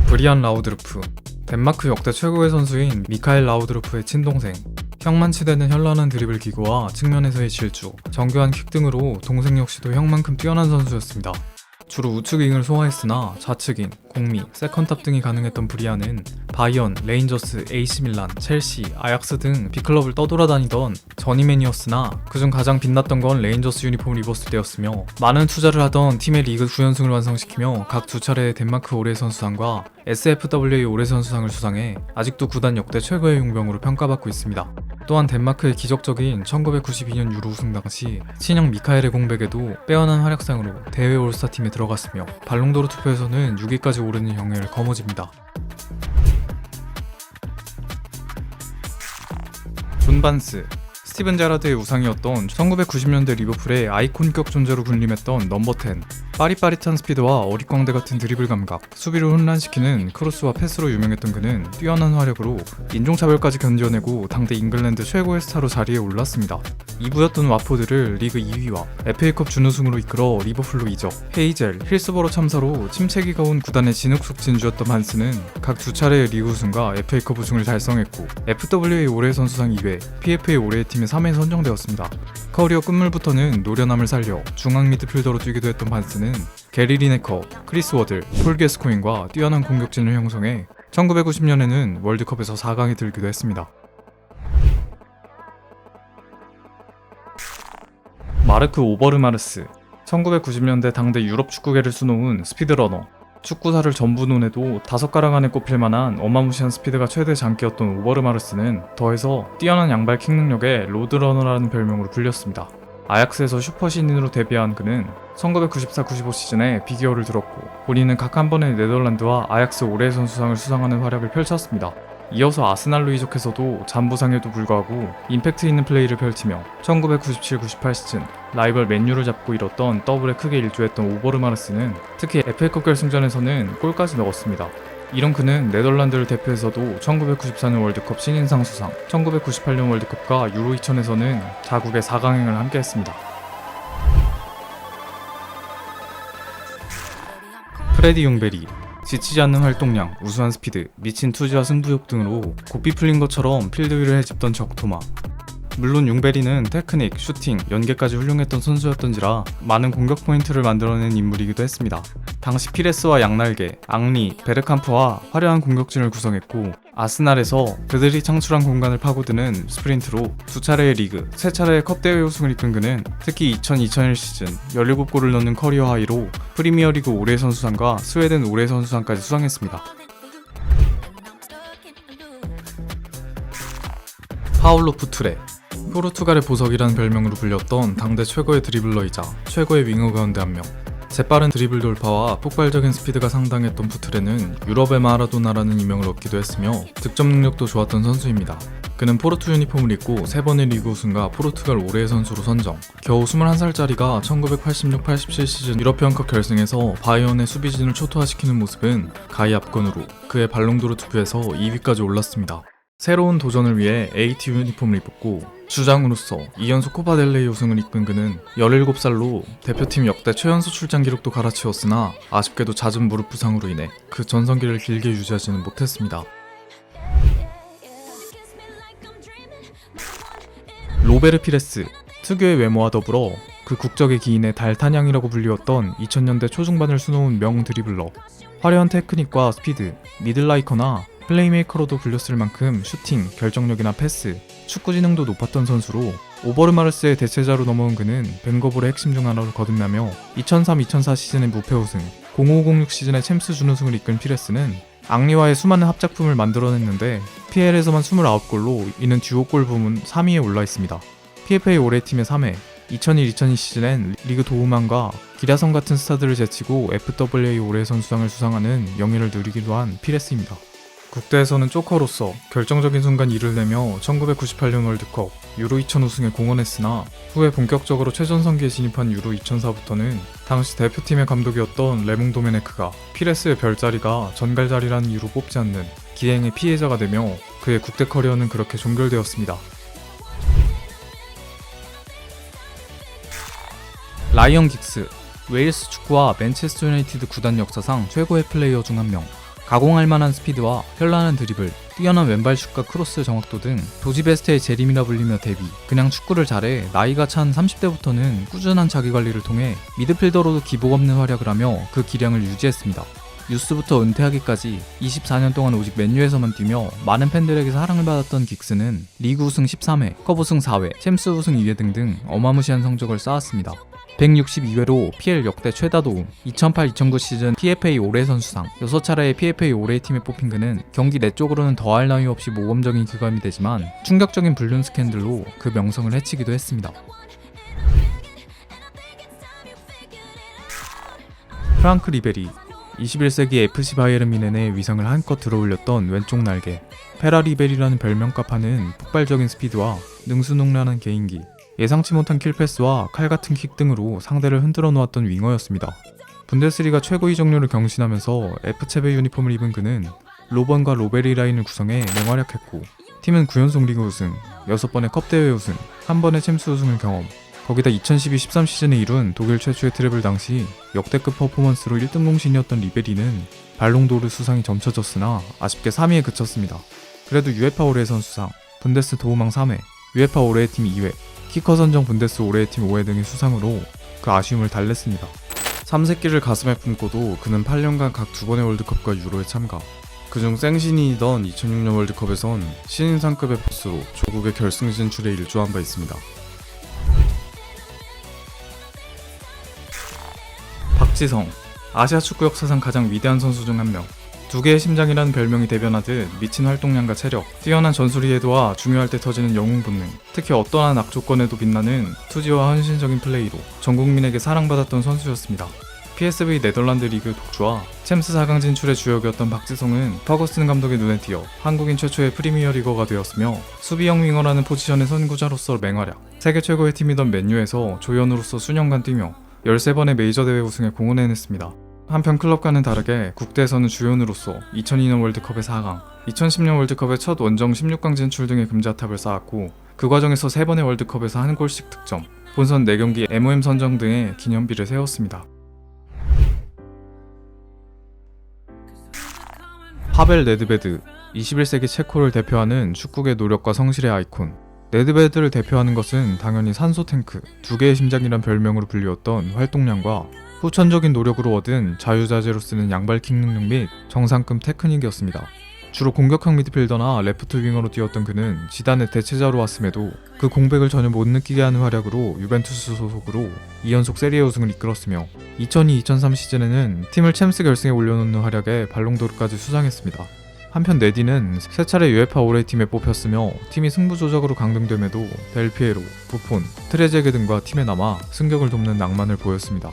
브리안 라우드루프, 덴마크 역대 최고의 선수인 미카엘 라우드루프의 친동생. 형만 치대는 현란한 드리블 기구와 측면에서의 질주, 정교한 킥 등으로 동생 역시도 형만큼 뛰어난 선수였습니다. 주로 우측윙을 소화했으나 좌측인, 공미, 세컨탑 등이 가능했던 브리안은 바이언, 레인저스, AC밀란, 첼시, 아약스 등 빅클럽을 떠돌아다니던 저니맨이었으나 그중 가장 빛났던 건 레인저스 유니폼을 입었을 때였으며, 많은 투자를 하던 팀의 리그 9연승을 완성시키며 각 두 차례의 덴마크 올해의 선수상과 SFWA 올해의 선수상을 수상해 아직도 구단 역대 최고의 용병으로 평가받고 있습니다. 또한 덴마크의 기적적인 1992년 유로 우승 당시 친형 미카엘의 공백에도 빼어난 활약상으로 대회 올스타팀에 들어갔으며 발롱도르 투표에서는 6위까지 오르는 영예를 거머쥡니다. 존 반스, 스티븐 제라드의 우상이었던 1990년대 리버풀의 아이콘격 존재로 군림했던 넘버 10. 빠릿빠릿한 스피드와 어릿광대 같은 드리블 감각, 수비를 혼란시키는 크로스와 패스로 유명했던 그는 뛰어난 화력으로 인종차별까지 견뎌내고 당대 잉글랜드 최고의 스타로 자리에 올랐습니다. 2부였던 와포드를 리그 2위와 FA컵 준우승으로 이끌어 리버풀로 이적, 헤이젤, 힐스버러 참사로 침체기가 온 구단의 진흙속 진주였던 반스는 각 두 차례의 리그 우승과 FA컵 우승을 달성했고 FWA 올해의 선수상 2회, PFA 올해의 팀에 3회에 선정되었습니다. 커리어 끝물부터는 노련함을 살려 중앙 미드필더로 뛰기도 했던 반스는 게리 리네커, 크리스 워들, 폴 게스코인과 뛰어난 공격진을 형성해 1990년에는 월드컵에서 4강에 들기도 했습니다. 마르크 오버르마르스, 1990년대 당대 유럽 축구계를 수놓은 스피드러너. 축구사를 전부 논해도 5가락 안에 꼽힐 만한 어마무시한 스피드가 최대 장기였던 오버르마르스는 더해서 뛰어난 양발 킥 능력에 로드러너라는 별명으로 불렸습니다. 아약스에서 슈퍼신인으로 데뷔한 그는 1994-95 시즌에 비기어를 들었고 본인은 각 한 번의 네덜란드와 아약스 올해의 선수상을 수상하는 활약을 펼쳤습니다. 이어서 아스날로 이적해서도 잔부상에도 불구하고 임팩트 있는 플레이를 펼치며 1997-98 시즌 라이벌 맨유를 잡고 이뤘던 더블에 크게 일조했던 오버르마르스는 특히 FA컵 결승전에서는 골까지 넣었습니다. 이런 그는 네덜란드를 대표해서도 1994년 월드컵 신인상 수상, 1998년 월드컵과 유로 2000에서는 자국의 4강행을 함께했습니다. 프레디 융베리, 지치지 않는 활동량, 우수한 스피드, 미친 투지와 승부욕 등으로 고삐 풀린 것처럼 필드 위를 헤집던 적토마. 물론 융베리는 테크닉, 슈팅, 연계까지 훌륭했던 선수였던지라 많은 공격 포인트를 만들어낸 인물이기도 했습니다. 당시 피레스와 양날개, 앙리, 베르캄프와 화려한 공격진을 구성했고 아스날에서 그들이 창출한 공간을 파고드는 스프린트로 2차례의 리그, 3차례의 컵 대회 우승을 이끈 그는 특히 2000-2001 시즌 17골을 넣는 커리어 하이로 프리미어리그 올해의 선수상과 스웨덴 올해의 선수상까지 수상했습니다. 파울로 푸투레, 포르투갈의 보석이라는 별명으로 불렸던 당대 최고의 드리블러이자 최고의 윙어 가운데 한 명. 재빠른 드리블 돌파와 폭발적인 스피드가 상당했던 푸트레는 유럽의 마라도나라는 이명을 얻기도 했으며 득점 능력도 좋았던 선수입니다. 그는 포르투 유니폼을 입고 3번의 리그 우승과 포르투갈 올해의 선수로 선정. 겨우 21살짜리가 1986-87 시즌 유러피언컵 결승에서 바이언의 수비진을 초토화시키는 모습은 가히 압권으로 그의 발롱도르 투표에서 2위까지 올랐습니다. 새로운 도전을 위해 AT 유니폼을 입었고 주장으로서 2연속 코파델레이 우승을 이끈 그는 17살로 대표팀 역대 최연소 출장 기록도 갈아치웠으나 아쉽게도 잦은 무릎 부상으로 인해 그 전성기를 길게 유지하지는 못했습니다. 로베르 피레스, 특유의 외모와 더불어 그 국적의 기인의 달타냥이라고 불리웠던 2000년대 초중반을 수놓은 명 드리블러. 화려한 테크닉과 스피드, 미들라이커나 플레이메이커로도 불렸을 만큼 슈팅, 결정력이나 패스, 축구 지능도 높았던 선수로 오버르마르스의 대체자로 넘어온 그는 벵거볼의 핵심 중 하나로 거듭나며 2003-2004 시즌의 무패 우승, 05-06 시즌의 챔스 준우승을 이끈 피레스는 앙리와의 수많은 합작품을 만들어냈는데 PL에서만 29골로 이는 듀오골 부문 3위에 올라 있습니다. PFA 올해 팀의 3회, 2001-2002 시즌엔 리그 도우만과 기라성 같은 스타들을 제치고 FWA 올해의 선수상을 수상하는 영예를 누리기도 한 피레스입니다. 국대에서는 조커로서 결정적인 순간 일을 내며 1998년 월드컵, 유로 2000 우승에 공헌했으나 후에 본격적으로 최전성기에 진입한 유로 2004부터는 당시 대표팀의 감독이었던 레몽 도메네크가 피레스의 별자리가 전갈자리라는 이유로 뽑지 않는 기행의 피해자가 되며 그의 국대 커리어는 그렇게 종결되었습니다. 라이언 긱스, 웨일스 축구와 맨체스터 유나이티드 구단 역사상 최고의 플레이어 중 한 명. 가공할 만한 스피드와 현란한 드리블, 뛰어난 왼발 슛과 크로스 정확도 등 도지베스트의 재림이라 불리며 데뷔. 그냥 축구를 잘해 나이가 찬 30대부터는 꾸준한 자기관리를 통해 미드필더로도 기복 없는 활약을 하며 그 기량을 유지했습니다. 유스부터 은퇴하기까지 24년 동안 오직 맨유에서만 뛰며 많은 팬들에게 사랑을 받았던 긱스는 리그 우승 13회, 컵 우승 4회, 챔스 우승 2회 등등 어마무시한 성적을 쌓았습니다. 162회로 PL 역대 최다 도움, 2008-2009 시즌 PFA 올해 선수상, 6차례의 PFA 올해의 팀에 뽑힌 그는 경기 내적으로는 더할 나위 없이 모범적인 기감이 되지만 충격적인 불륜 스캔들로 그 명성을 해치기도 했습니다. 프랑크 리베리, 21세기 FC 바이에른 뮌헨의 위상을 한껏 들어올렸던 왼쪽 날개. 페라리베리라는 별명값하는 폭발적인 스피드와 능수능란한 개인기, 예상치 못한 킬패스와 칼같은 킥 등으로 상대를 흔들어 놓았던 윙어였습니다. 분데스리가 최고 이적료를 경신하면서 F체베 유니폼을 입은 그는 로번과 로베리 라인을 구성해 맹활약했고, 팀은 9연속 리그 우승, 6번의 컵대회 우승, 1번의 챔스 우승을 경험. 거기다 2012-13 시즌에 이룬 독일 최초의 트래블 당시 역대급 퍼포먼스로 1등 공신이었던 리베리는 발롱도르 수상이 점쳐졌으나 아쉽게 3위에 그쳤습니다. 그래도 UEFA 올해의 선수상, 분데스 도우망 3회, UEFA 올해의 팀 2회, 키커 선정 분데스 올해의 팀 5회 등의 수상으로 그 아쉬움을 달랬습니다. 3새끼를 가슴에 품고도 그는 8년간 각 2번의 월드컵과 유로에 참가. 그중 생신인이던 2006년 월드컵에선 신인상급의 포스로 조국의 결승 진출에 일조한 바 있습니다. 박지성, 아시아 축구 역사상 가장 위대한 선수 중 한 명. 두 개의 심장이라는 별명이 대변하듯 미친 활동량과 체력, 뛰어난 전술이 해도와 중요할 때 터지는 영웅 본능, 특히 어떠한 악조건에도 빛나는 투지와 헌신적인 플레이로 전 국민에게 사랑받았던 선수였습니다. PSV 네덜란드 리그 독주와 챔스 4강 진출의 주역이었던 박지성은 퍼거슨 감독의 눈에 띄어 한국인 최초의 프리미어리거가 되었으며 수비형 윙어라는 포지션의 선구자로서 맹활약, 세계 최고의 팀이던 맨유에서 조연으로서 수년간 뛰며 13번의 메이저 대회 우승에 공헌해냈습니다. 한편 클럽과는 다르게 국대에서는 주연으로서 2002년 월드컵의 4강, 2010년 월드컵의 첫 원정 16강 진출 등의 금자탑을 쌓았고, 그 과정에서 3번의 월드컵에서 한 골씩 득점, 본선 4경기 MOM 선정 등의 기념비를 세웠습니다. 파벨 네드베드, 21세기 체코를 대표하는 축구계 노력과 성실의 아이콘. 네드베드를 대표하는 것은 당연히 산소 탱크, 두 개의 심장이란 별명으로 불리웠던 활동량과 후천적인 노력으로 얻은 자유자재로 쓰는 양발킥 능력 및 정상급 테크닉이었습니다. 주로 공격형 미드필더나 레프트 윙어로 뛰었던 그는 지단의 대체자로 왔음에도 그 공백을 전혀 못 느끼게 하는 활약으로 유벤투스 소속으로 2연속 세리에 우승을 이끌었으며 2002-2003 시즌에는 팀을 챔스 결승에 올려놓는 활약에 발롱도르까지 수상했습니다. 한편 네디는 3차례 UEFA 올해의 팀에 뽑혔으며 팀이 승부조작으로 강등됨에도 델피에로, 부폰, 트레제게 등과 팀에 남아 승격을 돕는 낭만을 보였습니다.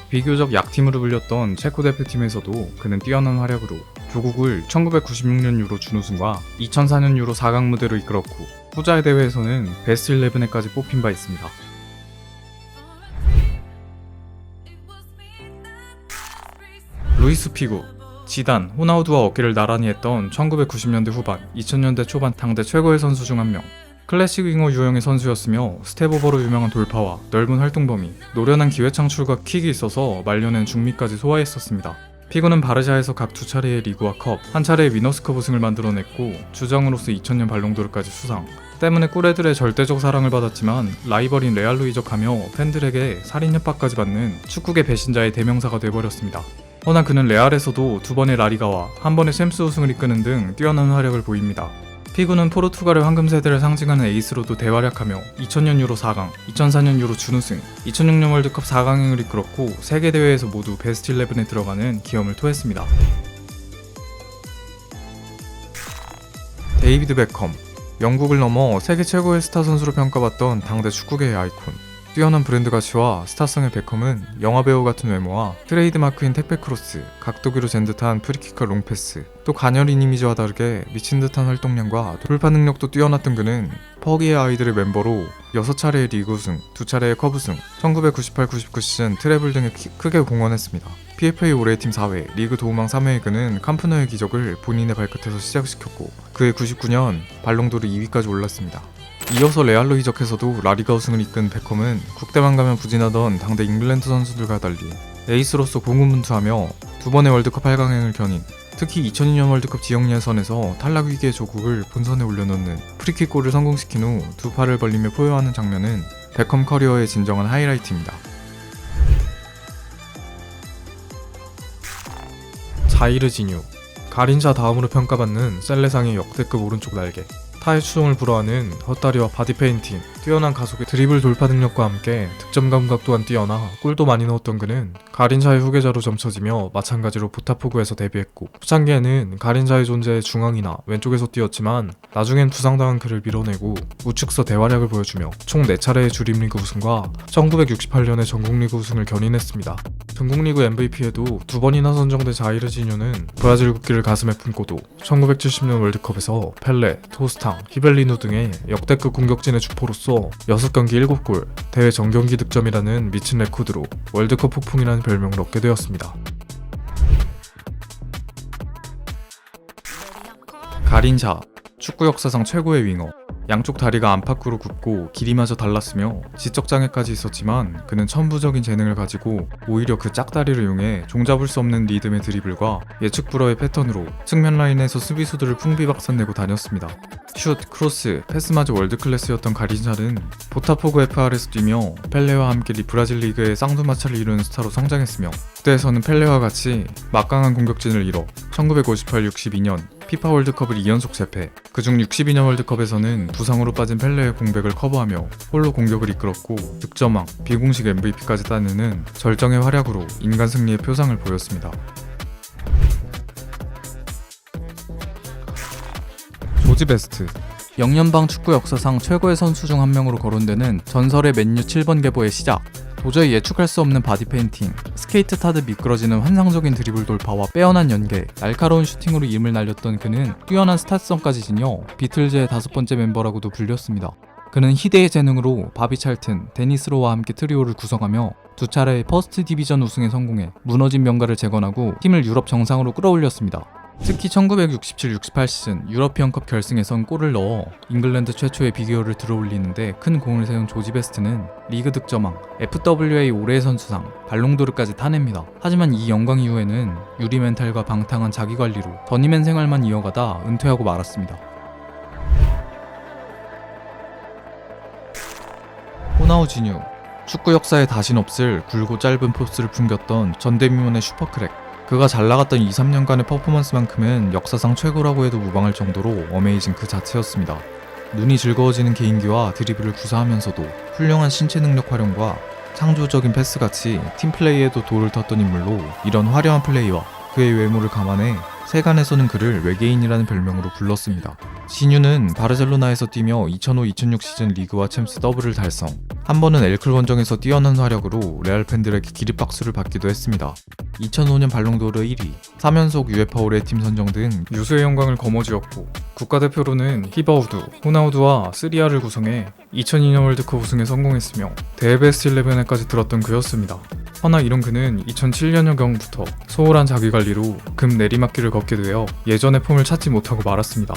비교적 약팀으로 불렸던 체코 대표팀에서도 그는 뛰어난 활약으로 조국을 1996년 유로 준우승과 2004년 유로 4강 무대로 이끌었고, 후자의 대회에서는 베스트 11에까지 뽑힌 바 있습니다. 루이스 피구, 지단, 호나우두와 어깨를 나란히 했던 1990년대 후반, 2000년대 초반 당대 최고의 선수 중 한 명. 클래식 윙어 유형의 선수였으며 스텝오버로 유명한 돌파와 넓은 활동 범위, 노련한 기회 창출과 킥이 있어서 말년엔 중미까지 소화했었습니다. 피구는 바르샤에서 각 2차례의 리그와 컵, 1차례의 위너스컵 우승을 만들어냈고, 주장으로서 2000년 발롱도르까지 수상. 때문에 꿀애들의 절대적 사랑을 받았지만 라이벌인 레알로 이적하며 팬들에게 살인 협박까지 받는 축구계 배신자의 대명사가 돼버렸습니다. 허나 그는 레알에서도 2번의 라리가와 1번의 챔스 우승을 이끄는 등 뛰어난 활약을 보입니다. 피구는 포르투갈의 황금 세대를 상징하는 에이스로도 대활약하며 2000년 유로 4강, 2004년 유로 준우승, 2006년 월드컵 4강행을 이끌었고, 세계 대회에서 모두 베스트 11에 들어가는 기염을 토했습니다. 데이비드 베컴, 영국을 넘어 세계 최고의 스타 선수로 평가받던 당대 축구계의 아이콘. 뛰어난 브랜드 가치와 스타성의 베컴은 영화배우 같은 외모와 트레이드마크인 택배 크로스, 각도기로 잰 듯한 프리킥과 롱패스, 또 가녀린 이미지와 다르게 미친 듯한 활동량과 돌파 능력도 뛰어났던 그는 퍼기의 아이들의 멤버로 6차례의 리그 우승, 2차례의 컵 우승, 1998-99 시즌 트래블 등에 크게 공헌했습니다. PFA 올해의 팀 4회, 리그 도우망 3회의 그는 캄프누의 기적을 본인의 발끝에서 시작시켰고, 그해 99년 발롱도르 2위까지 올랐습니다. 이어서 레알로 이적해서도 라리가 우승을 이끈 베컴은 국대만 가면 부진하던 당대 잉글랜드 선수들과 달리 에이스로서 고군분투하며 두 번의 월드컵 8강행을 견인, 특히 2002년 월드컵 지역 예선에서 탈락 위기의 조국을 본선에 올려놓는 프리킥골을 성공시킨 후 두 팔을 벌리며 포효하는 장면은 베컴 커리어의 진정한 하이라이트입니다. 자이르 지뉴, 가린샤 다음으로 평가받는 셀레상의 역대급 오른쪽 날개. 타의 추종을 불허하는 헛다리와 바디 페인팅, 뛰어난 가속의 드리블 돌파 능력과 함께 득점 감각 또한 뛰어나 골도 많이 넣었던 그는 가린샤의 후계자로 점쳐지며 마찬가지로 보타포구에서 데뷔했고, 초창기에는 가린샤의 존재의 중앙이나 왼쪽에서 뛰었지만 나중엔 부상당한 그를 밀어내고 우측서 대활약을 보여주며 총 4차례의 주림리그 우승과 1968년의 전국리그 우승을 견인했습니다. 전국리그 MVP에도 2번이나 선정된 자이르 지뉴는 브라질 국기를 가슴에 품고도 1970년 월드컵에서 펠레, 토스탕, 히벨리누 등의 역대급 공격진의 주포로서 6경기 7골, 대회 정경기 득점이라는 미친 레코드로 월드컵 폭풍이라는 별명을 얻게 되었습니다. 가린샤, 축구 역사상 최고의 윙어. 양쪽 다리가 안팎으로 굽고 길이마저 달랐으며 지적장애까지 있었지만 그는 천부적인 재능을 가지고 오히려 그 짝다리를 이용해 종잡을 수 없는 리듬의 드리블과 예측 불허의 패턴으로 측면 라인에서 수비수들을 풍비박산내고 다녔습니다. 슛, 크로스, 패스마저 월드클래스였던 가린샤는 보타포구 FR에서 뛰며 펠레와 함께 브라질 리그의 쌍두마차를 이루는 스타로 성장했으며, 그때에서는 펠레와 같이 막강한 공격진을 이뤄 1958-62년 피파 월드컵을 2연속 재패, 그중 62년 월드컵에서는 부상으로 빠진 펠레의 공백을 커버하며 홀로 공격을 이끌었고 득점왕, 비공식 MVP까지 따내는 절정의 활약으로 인간 승리의 표상을 보였습니다. 조지 베스트, 영연방 축구 역사상 최고의 선수 중 한 명으로 거론되는 전설의 맨유 7번 계보의 시작. 도저히 예측할 수 없는 바디 페인팅, 스케이트 타듯 미끄러지는 환상적인 드리블 돌파와 빼어난 연계, 날카로운 슈팅으로 이름을 날렸던 그는 뛰어난 스타성까지 지녀 비틀즈의 5번째 멤버라고도 불렸습니다. 그는 희대의 재능으로 바비 찰튼, 데니스 로와 함께 트리오를 구성하며 2차례의 퍼스트 디비전 우승에 성공해 무너진 명가를 재건하고 팀을 유럽 정상으로 끌어올렸습니다. 특히 1967-68 시즌 유러피언컵 결승에선 골을 넣어 잉글랜드 최초의 비기어를 들어올리는데 큰 공을 세운 조지 베스트는 리그 득점왕, FWA 올해의 선수상, 발롱도르까지 타냅니다. 하지만 이 영광 이후에는 유리 멘탈과 방탕한 자기관리로 더니맨 생활만 이어가다 은퇴하고 말았습니다. 호나우지뉴, 축구 역사에 다신 없을 굵고 짧은 포스를 풍겼던 전대미문의 슈퍼크랙. 그가 잘 나갔던 2-3년간의 퍼포먼스만큼은 역사상 최고라고 해도 무방할 정도로 어메이징 그 자체였습니다. 눈이 즐거워지는 개인기와 드리블을 구사하면서도 훌륭한 신체 능력 활용과 창조적인 패스같이 팀플레이에도 돌을 텄던 인물로, 이런 화려한 플레이와 그의 외모를 감안해 세간에서는 그를 외계인이라는 별명으로 불렀습니다. 지뉴는 바르셀로나에서 뛰며 2005-2006 시즌 리그와 챔스 더블을 달성, 한 번은 엘클 원정에서 뛰어난 활약으로 레알 팬들에게 기립박수를 받기도 했습니다. 2005년 발롱도르 1위, 3연속 UEFA 올해의 팀 선정 등 유수의 영광을 거머쥐었고, 국가대표로는 히바우두, 호나우두와 쓰리아를 구성해 2002년 월드컵 우승에 성공했으며 대회 베스트 11에까지 들었던 그였습니다. 허나 이런 그는 2007년경부터 소홀한 자기관리로 금 내리막길을 걷게 되어 예전의 폼을 찾지 못하고 말았습니다.